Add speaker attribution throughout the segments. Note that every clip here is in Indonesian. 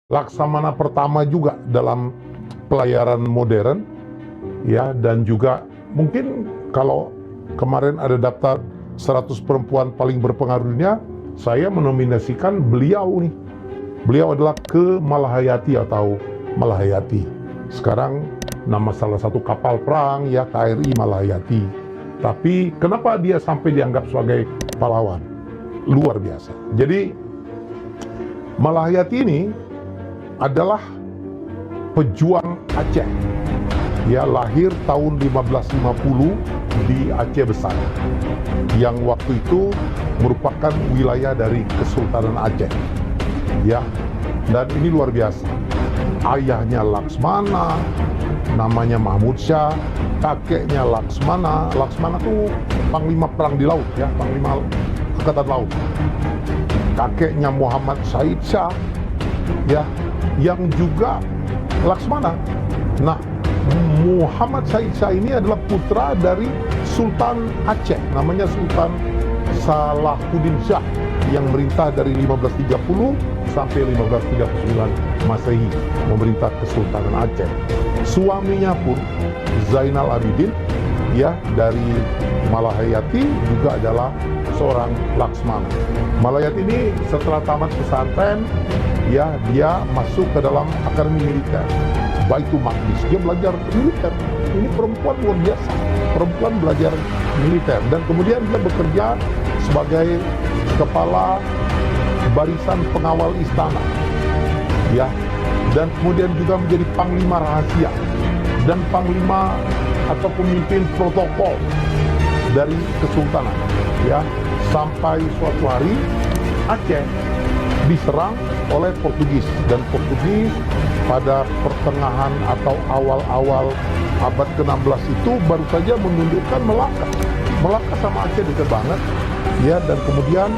Speaker 1: Laksamana pertama juga dalam pelayaran modern, ya, dan juga mungkin kalau kemarin ada daftar 100 perempuan paling berpengaruh dunia, saya menominasikan beliau nih. Beliau adalah Ke Malahayati atau Malahayati. Sekarang nama salah satu kapal perang, ya, KRI Malahayati. Tapi kenapa dia sampai dianggap sebagai pahlawan? Luar biasa. Jadi Malahayati ini adalah pejuang Aceh. Dia lahir tahun 1550 di Aceh Besar, yang waktu itu merupakan wilayah dari Kesultanan Aceh. Ya, dan ini luar biasa. Ayahnya Laksmana, namanya Mahmud Syah, kakeknya Laksmana. Laksmana itu panglima perang di laut, ya, panglima angkatan laut. Kakeknya Muhammad Said Shah, ya, yang juga Laksmana. Nah, Muhammad Said Shah ini adalah putra dari Sultan Aceh, namanya Sultan Salahuddin Shah, yang merintah dari 1530 sampai 1539 Masehi, memerintah Kesultanan Aceh. Suaminya pun Zainal Abidin, ya, dari Malahayati, juga adalah seorang Laksmana. Malahayati ini setelah tamat pesantren, ya, dia masuk ke dalam akademi militer Baitul Maqdis. Dia belajar militer. Ini perempuan luar biasa. Perempuan belajar militer, dan kemudian dia bekerja sebagai kepala barisan pengawal istana, ya, dan kemudian juga menjadi panglima rahasia dan panglima atau pemimpin protokol dari kesultanan, ya, sampai suatu hari Aceh diserang oleh Portugis, dan Portugis pada pertengahan atau awal-awal abad ke-16 itu baru saja menundukkan Melaka. Melaka sama Aceh dekat banget, ya, dan kemudian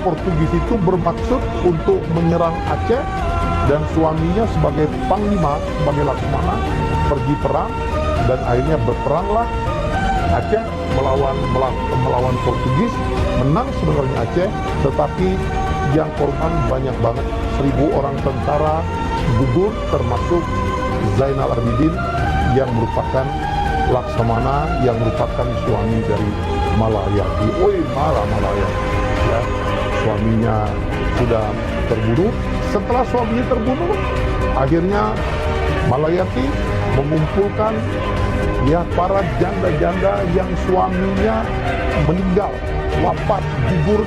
Speaker 1: Portugis itu bermaksud untuk menyerang Aceh, dan suaminya sebagai panglima, sebagai Laksmana, pergi perang, dan akhirnya berperanglah Aceh melawan Portugis. Menang sebenarnya Aceh, tetapi yang korban banyak banget. 1000 orang tentara gugur, termasuk Zainal Abidin yang merupakan Laksamana, yang merupakan suami dari Malahayati. Malahayati, ya, suaminya sudah terbunuh. Setelah suaminya terbunuh, akhirnya Malahayati mengumpulkan, ya, para janda-janda yang suaminya meninggal, wafat, gugur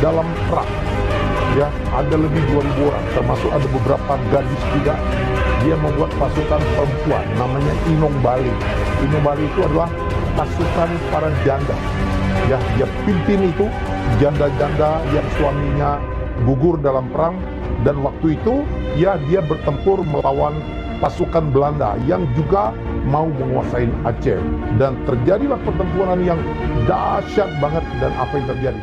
Speaker 1: dalam perang. Ya, ada lebih 2000 orang, termasuk ada beberapa gadis juga. Dia membuat pasukan perempuan, namanya Inong Bali. Inong Bali itu adalah pasukan para janda. Ya, dia pimpin itu janda-janda yang suaminya gugur dalam perang, dan waktu itu, ya, dia bertempur melawan pasukan Belanda yang juga mau menguasai Aceh, dan terjadilah pertempuran yang dahsyat banget. Dan apa yang terjadi?